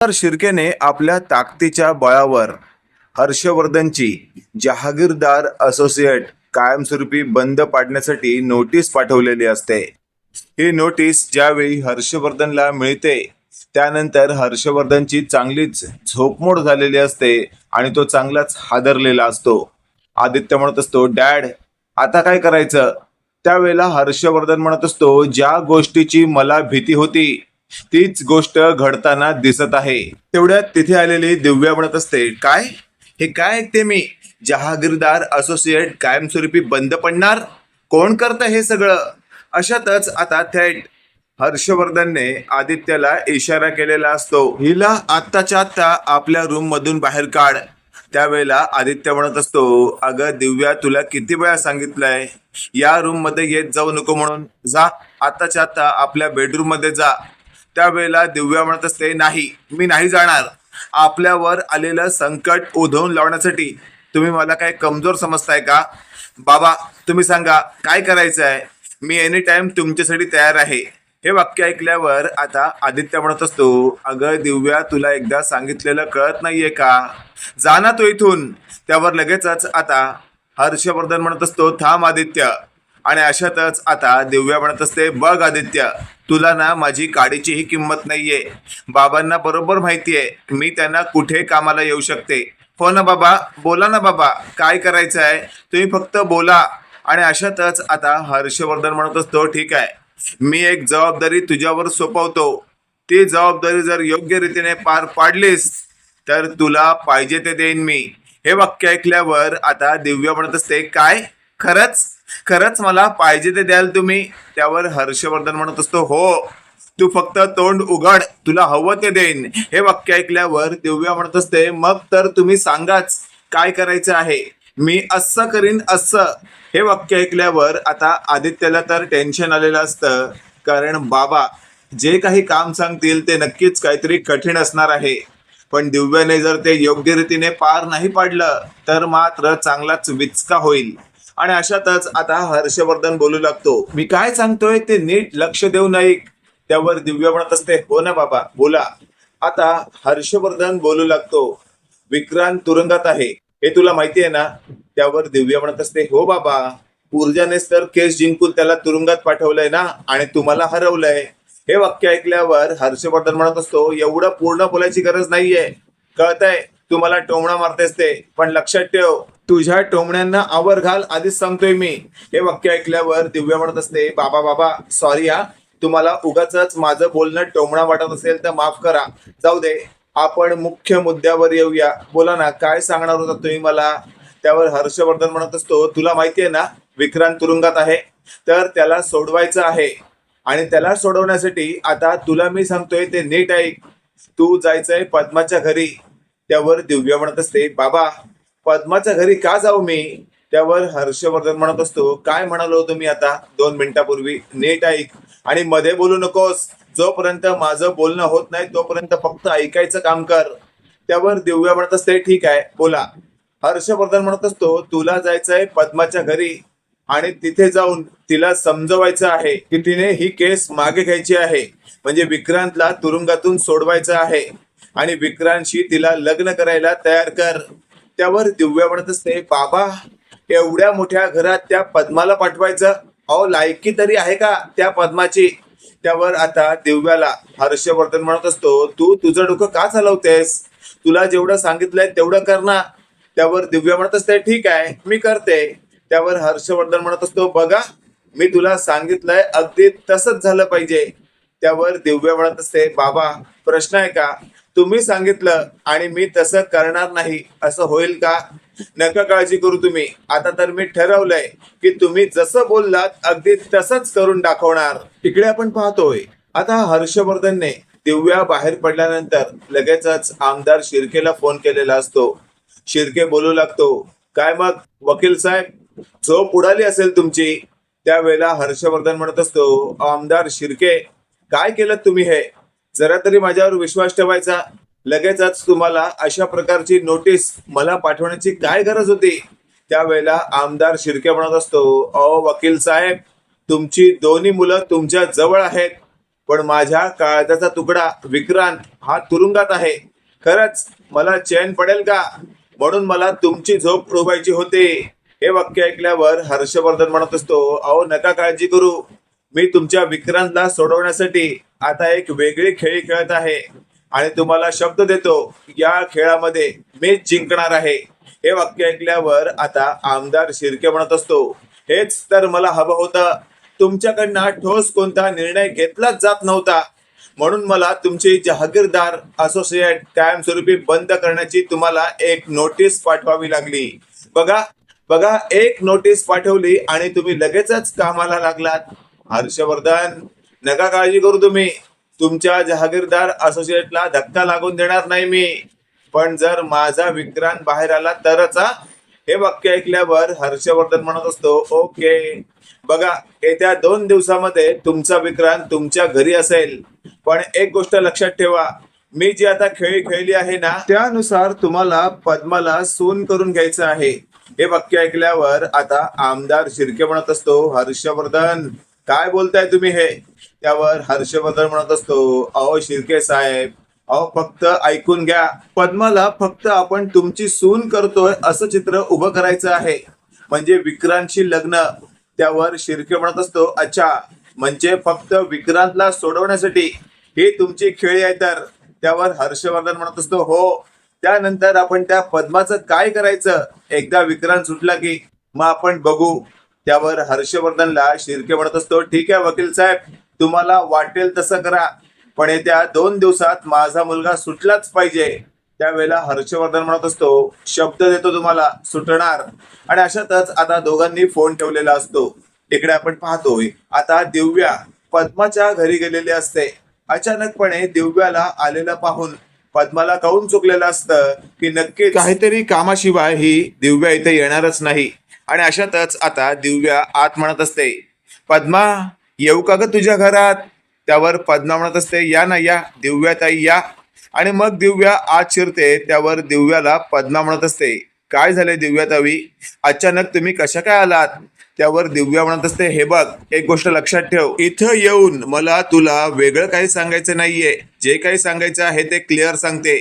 तर शिर्केने आपल्या ताकदीच्या बळावर हर्षवर्धनची जहागीरदार असोसिएट कायमस्वरूपी बंद पाडण्यासाठी नोटीस पाठवलेली असते। ही नोटीस ज्यावेळी हर्षवर्धनला मिळते त्यानंतर हर्षवर्धनची चांगलीच झोपमोड झालेली असते आणि तो चांगलाच हादरलेला असतो। आदित्य म्हणत असतो, डॅड आता काय करायचं? त्यावेळेला हर्षवर्धन म्हणत असतो, ज्या गोष्टीची मला भीती होती तीच गोष्ट घडताना दिसत आहे। तेवढ्यात तिथे आलेली दिव्या म्हणत असते, काय हे काय ऐकते मी? जहागीरदार असोसिएट कायमस्वरूपी बंद पडणार? कोण करतं हे सगळं? अशातच आता थेट हर्षवर्धनने आदित्यला इशारा केलेला असतो, हिला आत्ताच्या आत्ता आपल्या रूम मधून बाहेर काढ। त्यावेळेला आदित्य म्हणत असतो, अगं दिव्या तुला किती वेळा सांगितलंय या रूम मध्ये येत जाऊ नको म्हणून, जा आत्ताच्या आत्ता आपल्या बेडरूम मध्ये जा। त्यावेळेला दिव्या म्हणत असते, नाही मी नाही जाणार। आपल्यावर आलेलं संकट उधळून लावण्यासाठी तुम्ही मला काय कमजोर समजताय का? बाबा तुम्ही सांगा काय करायचं आहे, मी एनी टाइम तुमच्यासाठी तयार आहे। हे वाक्य ऐकल्यावर आता आदित्य म्हणत असतो, अगं दिव्या तुला एकदा सांगितलेलं कळत नाहीये का? जा ना तू इथून। त्यावर लगेचच आता हर्षवर्धन म्हणत असतो, थांब आदित्य। आणि अशातच आता दिव्या म्हणत असते, बघ आदित्य तुला ना माझी काडीचीही किंमत नाहीये। बाबांना बरोबर माहितीये मी त्यांना कुठे कामाला येऊ शकते। हो ना बाबा, बोला ना बाबा, काय करायचं आहे तुम्ही फक्त बोला। आणि अशातच आता हर्षवर्धन म्हणत असतो, ठीक आहे मी एक जबाबदारी तुझ्यावर सोपवतो, ती जबाबदारी जर योग्य रीतीने पार पाडलीस तर तुला पाहिजे ते देईन मी। हे वाक्य ऐकल्यावर आता दिव्या म्हणत असते, काय खरंच खरंच मला पाहिजे ते द्याल तुम्ही? त्यावर हर्षवर्धन म्हणत असतो, हो तू फक्त तोंड उघड, तुला हवं ते देईन। हे वाक्य ऐकल्यावर दिव्या म्हणत असते, मग तर तुम्ही सांगाच काय करायचं आहे, मी असं करीन असं। हे वाक्य ऐकल्यावर आता आदित्यला तर टेन्शन आलेलं असतं, कारण बाबा जे काही काम सांगतील ते नक्कीच काहीतरी कठीण असणार आहे। पण दिव्याने जर ते योग्य रीतीने पार नाही पाडलं तर मात्र चांगलाच विचका होईल। आणि अशातच आता हर्षवर्धन बोलू लागतो, मी काय सांगतोय ते नीट लक्ष देऊ नाही। त्यावर दिव्या म्हणत असते, हो ना बाबा बोला। आता हर्षवर्धन बोलू लागतो, विक्रांत तुरुंगात आहे हे तुला माहिती आहे ना? त्यावर दिव्या म्हणत असते, हो बाबा, ऊर्जानेच तर केस जिंकून त्याला तुरुंगात पाठवलंय ना आणि तुम्हाला हरवलंय। हे वाक्य ऐकल्यावर हर्षवर्धन म्हणत असतो, एवढं पूर्ण बोलायची गरज नाहीये, कळतंय तू मला टोमणा मारतेस ते, पण लक्षात ठेव तुझ्या टोमण्यांना आवर घाल आधीच सांगतोय मी। हे वाक्य ऐकल्यावर दिव्या म्हणत असते, बाबा बाबा सॉरी हा, तुम्हाला उगाच माझं बोलणं टोमणा वाटत असेल तर माफ करा, जाऊ दे आपण मुख्य मुद्द्यावर येऊया। बोला ना काय सांगणार होता तुम्ही मला? त्यावर हर्षवर्धन म्हणत असतो, तुला माहितीये ना विक्रांत तुरुंगात आहे, तर त्याला सोडवायचं आहे आणि त्याला सोडवण्यासाठी आता तुला मी सांगतोय ते नीट ऐक, तू जायचंय पद्माच्या घरी। त्यावर दिव्या म्हणत असते, बाबा पद्माच्या घरी का जाऊ मी? त्यावर हर्षवर्धन म्हणत असतो, काय म्हणालो तुम्ही आता 2 मिनिटापूर्वी, नीट ऐक आणि मध्ये बोलू नकोस। जोपर्यंत माझं बोलणं होत नाही तोपर्यंत फक्त ऐकायचं काम कर। त्यावर दिव्या म्हणत असते, ठीक आहे बोला। हर्षवर्धन म्हणत असतो, तुला जायचंय पद्माच्या घरी आणि तिथे जाऊन तिला समजवायचं आहे की तिने ही केस मागे घ्यायची आहे, म्हणजे विक्रांतला तुरुंगातून सोडवायचं आहे आणि विक्रांतशी तिला लग्न करायला तयार कर। त्यावर दिव्या म्हणत असते, बाबा एवढ्या मोठ्या घरात त्या पद्माला पाठवायचं? अहो लायकी तरी आहे का त्या पद्माची? त्यावर आता दिव्याला हर्षवर्धन म्हणत असतो, तू तुझं डोकं का चालवतेस? तुला जेवढं सांगितलंय तेवढं कर ना। त्यावर दिव्या म्हणत असते, ठीक आहे मी करते। त्यावर हर्षवर्धन म्हणत असतो, बघा मी तुला सांगितलंय अगदी तसंच झालं पाहिजे। त्यावर दिव्या म्हणत असते, बाबा प्रश्न आहे का? तुम्ही सांगितलं आणि मी तसं करणार नाही असं होईल का? नका काळजी करू तुम्ही, आता तर मी ठरवलंय की तुम्ही जसं बोललात अगदी तसंच करून दाखवणार। इकडे आपण पाहतोय आता हर्षवर्धनने दिव्या बाहेर पडल्यानंतर लगेचच आमदार शिर्केला फोन केलेला असतो। शिर्के बोलू लागतो, काय मग वकील साहेब झोप उडाली असेल तुमची? त्यावेळेला हर्षवर्धन म्हणत असतो, आमदार शिर्के काय केलं तुम्ही? हे जरा तरी माझ्यावर विश्वास ठेवायचा, लगेचच तुम्हाला अशा प्रकारची नोटीस मला पाठवण्याची काय गरज होती? त्यावेळेला आमदार शिर्के म्हणत असतो, अहो वकील साहेब तुमची दोन्ही मुलं तुमच्या जवळ आहेत, पण माझ्या काळजाचा तुकडा विक्रांत हा तुरुंगात आहे. खरंच मला चैन पडेल का? म्हणून मला तुमची झोप उडवायची होती. हे वाक्य ऐकल्यावर हर्षवर्धन म्हणत असतो, अहो नका काळजी करू, मी तुमच्या विक्रांतला सोडवण्यासाठी आता एक वेगळी खेळी खेळत आहे आणि तुम्हाला शब्द देतो, या खेळामध्ये मीच जिंकणार आहे. हे वाक्य ऐकल्यावर आता आमदार शिर्के म्हणत असतो, हेच तर मला हवं होतं. तुमच्याकडनं ठोस कोणता निर्णय घेतलाच जात नव्हता, म्हणून मला तुमची जहागीरदार असोसिएट कायमस्वरूपी बंद करण्याची तुम्हाला एक नोटीस पाठवावी लागली. बघा बघा, एक नोटीस पाठवली आणि तुम्ही लगेचच कामाला लागलात. हर्षवर्धन, नका काळजी करू तुम्ही, तुमच्या जहागीरदार असोसिएटला धक्का लागून देणार नाही मी. पण जर माझा विक्रांत बाहेर आला तरच हा. हे वाक्य ऐकल्यावर हर्षवर्धन म्हणत असतो, ओके. बघा, येत्या 2 दिवसामध्ये तुमचा विक्रांत तुमच्या घरी असेल. पण एक गोष्ट लक्षात ठेवा, मी जी आता खेळी खेळली आहे ना, त्यानुसार तुम्हाला पद्माला सून करून घ्यायचं आहे. हे वाक्य ऐकल्यावर आता आमदार शिर्के म्हणत असतो, हर्षवर्धन काय बोलताय तुम्ही हे? त्यावर हर्षवर्धन म्हणत असतो, अहो शिर्के साहेब, अहो फक्त ऐकून घ्या. पद्माला फक्त आपण तुमची सून करतोय असं चित्र उभं करायचं आहे, म्हणजे विक्रांतशी लग्न. त्यावर शिर्के म्हणत असतो, अच्छा, म्हणजे फक्त विक्रांतला सोडवण्यासाठी ही तुमची खेळी आहे तर? त्यावर हर्षवर्धन म्हणत असतो, हो. त्यानंतर आपण त्या पद्माचं काय करायचं? एकदा विक्रांत सुटला की मग आपण बघू. त्यावर हर्षवर्धनला शिर्के म्हणत असतो, ठीक आहे वकील साहेब, तुम्हाला वाटेल तसं करा, पण येत्या 2 दिवसात माझा मुलगा सुटलाच पाहिजे. त्यावेळेला हर्षवर्धन म्हणत असतो, शब्द देतो तुम्हाला सुटणार. आणि अशातच आता दोघांनी फोन ठेवलेला असतो. इकडे आपण पाहतोय आता दिव्या पद्माच्या घरी गेलेली असते. अचानकपणे दिव्याला आलेलं पाहून पद्माला कळून चुकलेलं असतं की नक्कीच काहीतरी कामाशिवाय ही दिव्या इथे येणारच नाही. आणि अशातच आता दिव्या आत म्हणत असते, पद्मा येऊ का ग तुझ्या घरात? त्यावर पद्मा म्हणत असते, या ना या दिव्या ताई या. आणि मग दिव्या आत शिरते. त्यावर दिव्याला पद्मा म्हणत असते, काय झाले दिव्या ताई, अचानक तुम्ही कशा काय आलात? त्यावर दिव्या म्हणत असते, हे बघ, एक गोष्ट लक्षात ठेव, इथं येऊन मला तुला वेगळं काही सांगायचं नाहीये. जे काही सांगायचं आहे ते क्लिअर सांगते,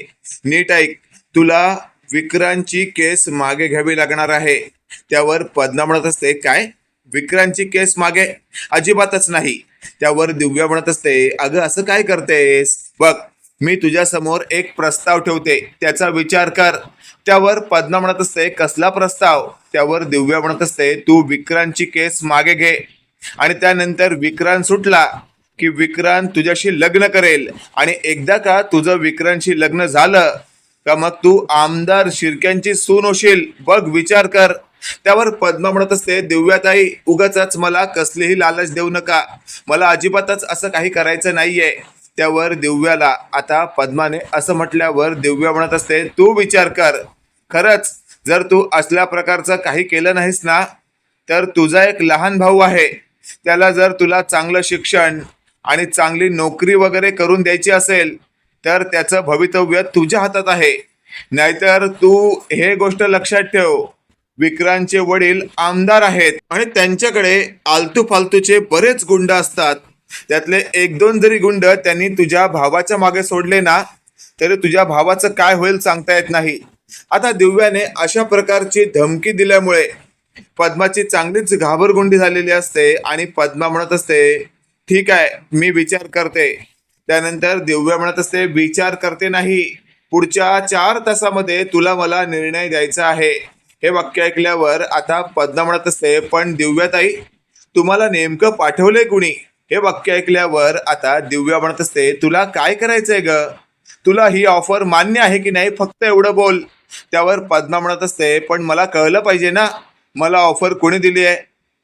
नीट ऐक. तुला विक्रांतची केस मागे घ्यावी लागणार आहे. त्यावर पद्मा म्हणत असते, काय विक्रांतची केस मागे? अजिबातच नाही. त्यावर दिव्या म्हणत असते, अगं असं काय करतेस? बघ, मी तुझ्या समोर एक प्रस्ताव ठेवते, त्याचा विचार कर. त्यावर पद्मा म्हणत असते, कसला प्रस्ताव? त्यावर दिव्या म्हणत असते, तू विक्रांतची केस मागे घे आणि त्यानंतर विक्रांत सुटला की विक्रांत तुझ्याशी लग्न करेल. आणि एकदा का तुझं विक्रांतशी लग्न झालं का मग तू आमदार शिर्क्यांची सून होशील. बघ, विचार कर. त्यावर पद्मा म्हणत असते, दिव्याताई उगाच मला कसलीही लालच देऊ नका, मला अजिबातच असं काही करायचं नाहीये. त्यावर दिव्याला आता पद्माने असं म्हटल्यावर दिव्या म्हणत असते, तू विचार कर, खरंच जर तू असल्या प्रकारचं काही केलं नाहीस ना, तर तुझा एक लहान भाऊ आहे, त्याला जर तुला चांगलं शिक्षण आणि चांगली नोकरी वगैरे करून द्यायची असेल तर त्याचं भवितव्य तुझ्या हातात आहे. नाहीतर तू हे गोष्ट लक्षात ठेव, विक्रांतचे वडील आमदार आहेत आणि त्यांच्याकडे आलतू फालतूचे बरेच गुंड असतात. त्यातले 1-2 जरी गुंड त्यांनी तुझ्या भावाच्या मागे सोडले ना, तरी तुझ्या भावाचं काय होईल सांगता येत नाही. आता दिव्याने अशा प्रकारची धमकी दिल्यामुळे पद्माची चांगलीच घाबरगुंडी झालेली असते आणि पद्मा म्हणत असते, ठीक आहे, मी विचार करते. त्यानंतर दिव्या म्हणत असते, विचार करते नाही, पुढच्या 4 तासामध्ये तुला मला निर्णय द्यायचा आहे. हे वाक्य ऐकल्यावर आता पद्मा म्हणत असते, पण दिव्याताई तुम्हाला नेमकं पाठवलंय कुणी? हे वाक्य ऐकल्यावर आता दिव्या म्हणत असते, तुला काय करायचंय ग? तुला ही ऑफर मान्य आहे की नाही, फक्त एवढं बोल. त्यावर पद्मा म्हणत असते, पण मला कळलं पाहिजे ना, मला ऑफर कोणी दिली आहे?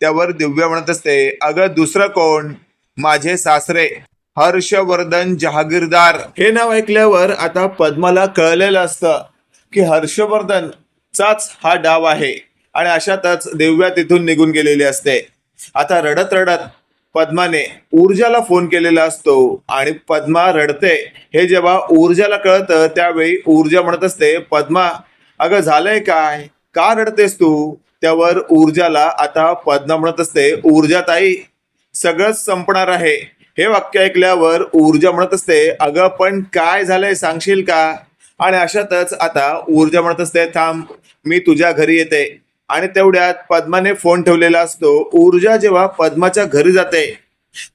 त्यावर दिव्या म्हणत असते, अगं दुसरं कोण, माझे सासरे हर्षवर्धन जहागीरदार. हे नाव ऐकल्यावर आता पद्माला कळलेलं असतं की हर्षवर्धन चाच हा डाव आहे. आणि अशातच दिव्या तिथून निघून गेलेली असते. आता रडत रडत पद्माने ऊर्जाला फोन केलेला असतो आणि पद्मा रडते. हे जेव्हा ऊर्जाला कळतं त्यावेळी ऊर्जा म्हणत असते, पद्मा अगं झालंय काय, का रडतेस तू? त्यावर ऊर्जाला आता पद्मा म्हणत असते, ऊर्जा ताई सगळंच संपणार आहे, हे वाक्य ऐकल्यावर ऊर्जा म्हणत असते, अगं पण काय झालंय सांगशील का? आणि अशातच आता ऊर्जा म्हणत असते, थांब मी तुझ्या घरी येते. आणि तेवढ्यात पद्माने फोन ठेवलेला असतो. ऊर्जा जेव्हा पद्माच्या घरी जाते,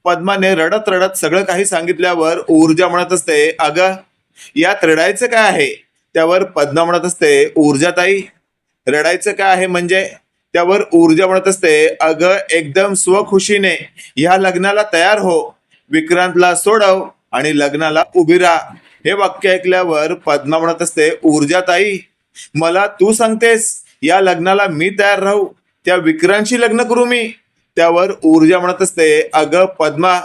पद्माने रडत रडत सगळं काही सांगितल्यावर ऊर्जा म्हणत असते, अगं यात रडायचं काय आहे? त्यावर पद्मा म्हणत असते, ऊर्जाताई रडायचं काय आहे म्हणजे? त्यावर ऊर्जा म्हणत असते, अगं एकदम स्वखुशीने ह्या लग्नाला तयार हो, विक्रांतला सोडव आणि लग्नाला उभी राहा. हे वाक्य ऐकल्यावर पद्मा म्हणत असते, ऊर्जाताई मला तू सांगतेस या लग्नाला मी तयार राहू, त्या विक्रांतशी लग्न करू मी? त्यावर ऊर्जा म्हणत असते, अगं पद्मा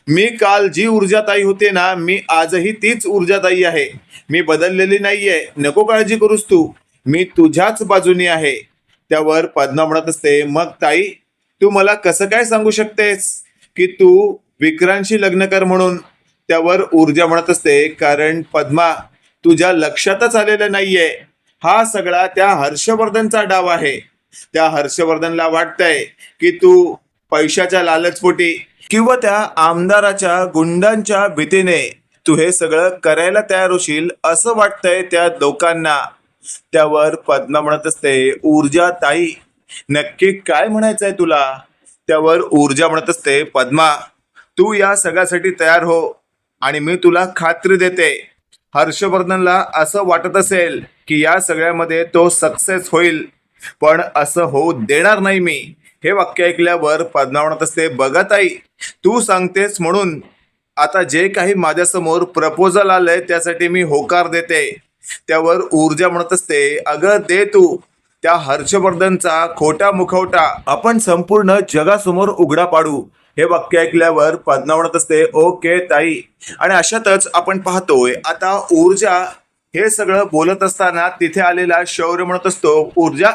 मी काल जी ऊर्जाताई होते ना, मी आजही तीच ऊर्जाताई आहे. मी बदललेली नाहीये, नको काळजी करूस तू, मी तुझ्याच बाजूनी आहे. त्यावर पद्मा म्हणत असते, मग ताई तू मला कसं काय सांगू शकतेस की तू विक्रांतशी लग्न कर म्हणून? त्यावर ऊर्जा म्हणत असते, कारण पद्मा तुझ्या लक्षातच आलेलं नाहीये, हा सगळा त्या हर्षवर्धनचा डाव आहे. त्या हर्षवर्धनला वाटतंय की तू पैशाच्या लालचपोटी किंवा त्या आमदाराच्या गुंडांच्या भीतीने तू हे सगळं करायला तयार होशील असं वाटतंय त्या लोकांना. त्यावर पद्मा म्हणत असते, ऊर्जा ताई नक्की काय म्हणायचंय तुला? त्यावर ऊर्जा म्हणत असते, पद्मा तू या सगळ्यासाठी तयार हो आणि मी तुला खात्री देते, हर्षवर्धनला असं वाटत असेल की या सगळ्यामध्ये तो सक्सेस होईल, पण असं होऊ देणार नाही मी. हे वाक्य ऐकल्यावर पद्मा म्हणत असते, बघा ताई तू सांगतेस म्हणून आता जे काही माझ्यासमोर प्रपोजल आलंय त्यासाठी मी होकार देते. त्यावर ऊर्जा म्हणत असते, अगं दे तू, त्या हर्षवर्धनचा खोटा मुखवटा आपण संपूर्ण जगासमोर उघडा पाडू. हे वाक्य ऐकल्यावर पद्मा म्हणत असते, ओके ताई. आणि अशातच आपण पाहतोय आता ऊर्जा हे सगळं बोलत असताना तिथे आलेला शौर्य म्हणत असतो, ऊर्जा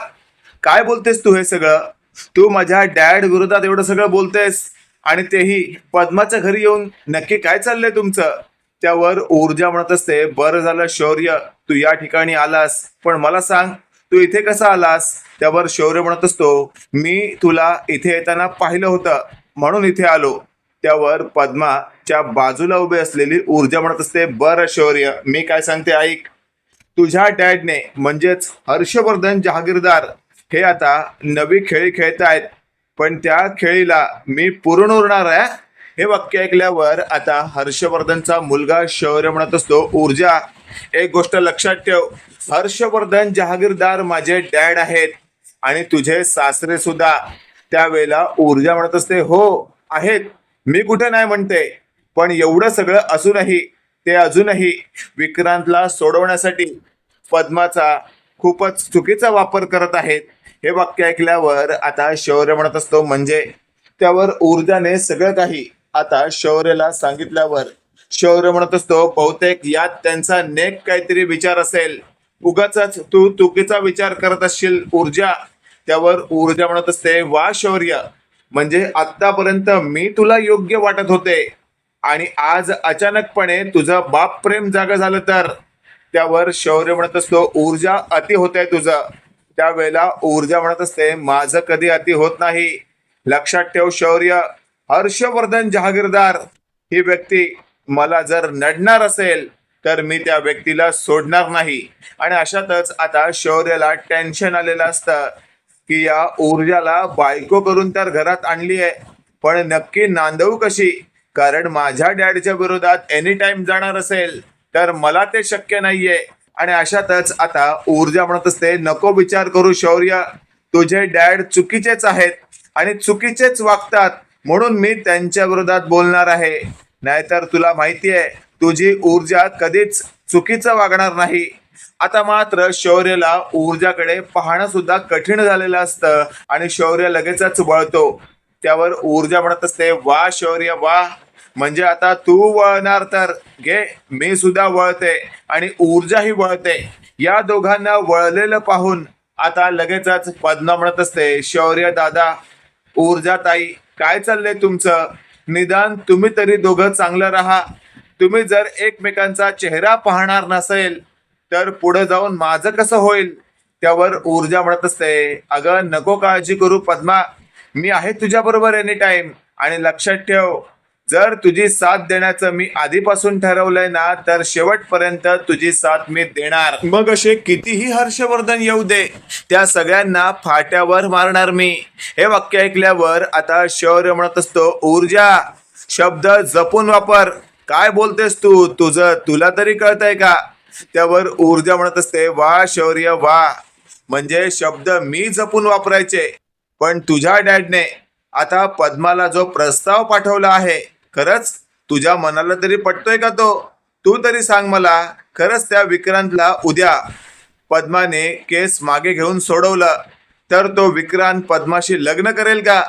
काय बोलतेस तू? हे सगळं तू माझ्या डॅड विरोधात एवढं सगळं बोलतेस आणि तेही पद्माच्या घरी येऊन, नक्की काय चाललंय तुमचं? त्यावर ऊर्जा म्हणत असते, बरं झालं शौर्य तू या ठिकाणी आलास, पण मला सांग तू इथे कसा आलास? त्यावर शौर्य म्हणत असतो, मी तुला इथे येताना पाहिलं होतं म्हणून इथे आलो. त्यावर पद्माच्या बाजूला उभे असलेली ऊर्जा म्हणत असते, बरं शौर्य मी काय सांगते ऐक, तुझ्या डॅडने म्हणजेच हर्षवर्धन जहागीरदार हे आता नवी खेळी खेळतायत, पण त्या खेळीला मी पुरून उरणार आहे. हे वाक्य ऐकल्यावर आता हर्षवर्धनचा मुलगा शौर्य म्हणत असतो, ऊर्जा एक गोष्ट लक्षात ठेव, हर्षवर्धन जहागीरदार माझे डॅड आहेत आणि तुझे सासरे सुद्धा. त्यावेळेला ऊर्जा म्हणत असते, हो आहेत, मी कुठे नाही म्हणते, पण एवढं सगळं असूनही ते अजूनही विक्रांतला सोडवण्यासाठी पद्माचा खूपच चुकीचा वापर करत आहेत. हे वाक्य ऐकल्यावर आता शौर्य म्हणत असतो, म्हणजे? त्यावर ऊर्जाने सगळं काही आता शौर्यला सांगितल्यावर शौर्य म्हणत असतो, बहुतेक यात त्यांचा नेक काहीतरी विचार असेल, उगाच तू चुकीचा विचार करत असशील ऊर्जा. त्यावर ऊर्जा म्हणत असते, वा शौर्य, म्हणजे आतापर्यंत मी तुला योग्य वाटत होते आणि आज अचानकपणे तुझं बाप प्रेम जागा झालं तर? त्यावर शौर्य म्हणत असतो, ऊर्जा अति होत आहे तुझं. त्यावेळेला ऊर्जा म्हणत असते, माझं कधी अति होत नाही, लक्षात ठेव शौर्य, हर्षवर्धन जहागीरदार ही व्यक्ती मला जर नडणार असेल तर मी त्या व्यक्तीला सोडणार नाही. आणि अशातच आता शौर्याला टेन्शन आलेलं असतं की या ऊर्जाला बायको करून तर घरात आणली आहे, पण नक्की नांदवू कशी? कारण माझ्या डॅडच्या विरोधात एनी टाइम जाणार असेल तर मला ते शक्य नाहीये. आणि अशातच आता ऊर्जा म्हणत असते, नको विचार करू शौर्य, तुझे डॅड चुकीचेच आहेत आणि चुकीचेच वागतात म्हणून मी त्यांच्या विरोधात बोलणार आहे, नाहीतर तुला माहितीये तुझी ऊर्जा कधीच चुकीचं वागणार नाही. आता मात्र शौर्यला ऊर्जाकडे पाहणं सुद्धा कठीण झालेलं असतं आणि शौर्य लगेचच वळतो. त्यावर ऊर्जा म्हणत असते, वा शौर्य वा, म्हणजे आता तू वळणार तर घे, मी सुद्धा वळते आणि ऊर्जाही वळते. या दोघांना वळलेलं पाहून आता लगेचच पद्मा म्हणत असते, शौर्य दादा, ऊर्जा ताई, काय चाललंय तुमचं? निदान तुम्ही तरी दोघं चांगलं राहा. तुम्ही जर एकमेकांचा चेहरा पाहणार नसेल तर पुढे जाऊन माझं कसं होईल? त्यावर ऊर्जा म्हणत असते, अगं नको काळजी करू पद्मा, मी आहे तुझ्या बरोबर एनी टाइम. आणि लक्षात ठेव, जर तुझी साथ देण्याचं मी आधीपासून ठरवलंय ना तर शेवटपर्यंत तुझी साथ मी देणार. मग असे कितीही हर्षवर्धन येऊ दे, त्या सगळ्यांना फाट्यावर मारणार मी. हे वाक्य ऐकल्यावर आता शौर्य म्हणत असतो, ऊर्जा शब्द जपून वापर. काय बोलतेस तू? तुला तरी कळतंय का? त्यावर ऊर्जा म्हणत असते, वा शौर्य वा, म्हणजे शब्द मी जपून वापरायचे. पण तुझ्या डॅडने आता पद्माला जो प्रस्ताव पाठवला आहे, खरंच तुझ्या मनाला तरी पटतोय का तो? तू तरी सांग मला. खरंच त्या विक्रांतला उद्या पद्माने केस मागे घेऊन सोडवलं तर तो विक्रांत पद्माशी लग्न करेल का?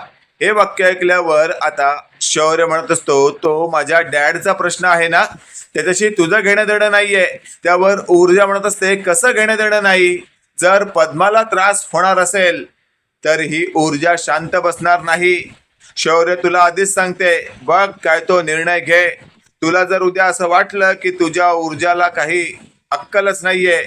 हे वाक्य ऐकल्यावर आता शौर्य म्हणत असतो, तो माझ्या डॅडचा प्रश्न आहे ना, त्याच्याशी तुझं घेणं देणं नाहीये. त्यावर ऊर्जा म्हणत असते, कसं घेणं देणं नाही? जर पद्माला त्रास होणार असेल तर ही ऊर्जा शांत बसणार नाही. शौर्य तुला आधीच सांगते, बघ काय तो निर्णय घे. तुला जर उद्या असं वाटलं की तुझ्या ऊर्जाला काही अक्कलच नाहीये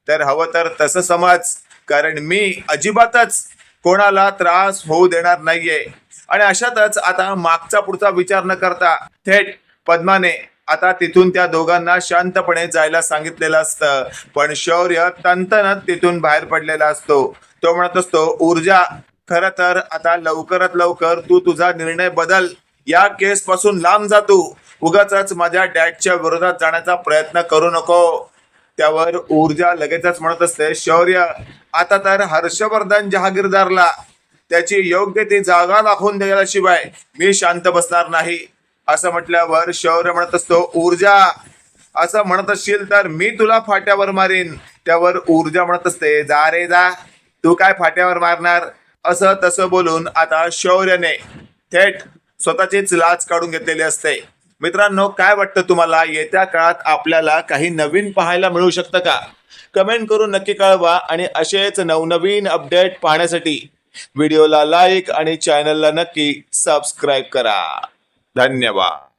तर हवं तर तसं समज, कारण मी अजिबातच कोणाला त्रास होऊ देणार नाहीये. आणि अशातच आता मागचा पुढचा विचार न करता थेट पद्माने आता तिथून त्या दोघांना शांतपणे जायला सांगितलेलं असतं. पण शौर्य तंतनत तिथून बाहेर पडलेला असतो. तो म्हणत असतो, ऊर्जा खरं तर आता लवकरात लवकर तू तुझा निर्णय बदल. या केस पासून लांब जा तू. उगाच माझ्या डॅडच्या विरोधात जाण्याचा प्रयत्न करू नको. त्यावर ऊर्जा लगेचच म्हणत असते, शौर्य आता तर हर्षवर्धन जहागीरदारला त्याची योग्य ती जागा दाखवून द्यायल्याशिवाय मी शांत बसणार नाही. असं म्हटल्यावर शौर्य म्हणत असतो, ऊर्जा असं म्हणत असशील तर मी तुला फाट्यावर मारीन. त्यावर ऊर्जा म्हणत असते, जा रे जा, तू काय फाट्यावर मारणार? असं तसं बोलून आता शौर्याने थेट स्वतःचीच लाच काढून घेतलेली असते. मित्रांनो, काय वाटतं तुम्हाला? येत्या काळात आपल्याला काही नवीन पाहायला मिळू शकतं का? कमेंट करून नक्की कळवा. आणि असेच नवनवीन अपडेट पाहण्यासाठी व्हिडिओला लाईक आणि चॅनलला नक्की सबस्क्राईब करा. धन्यवाद.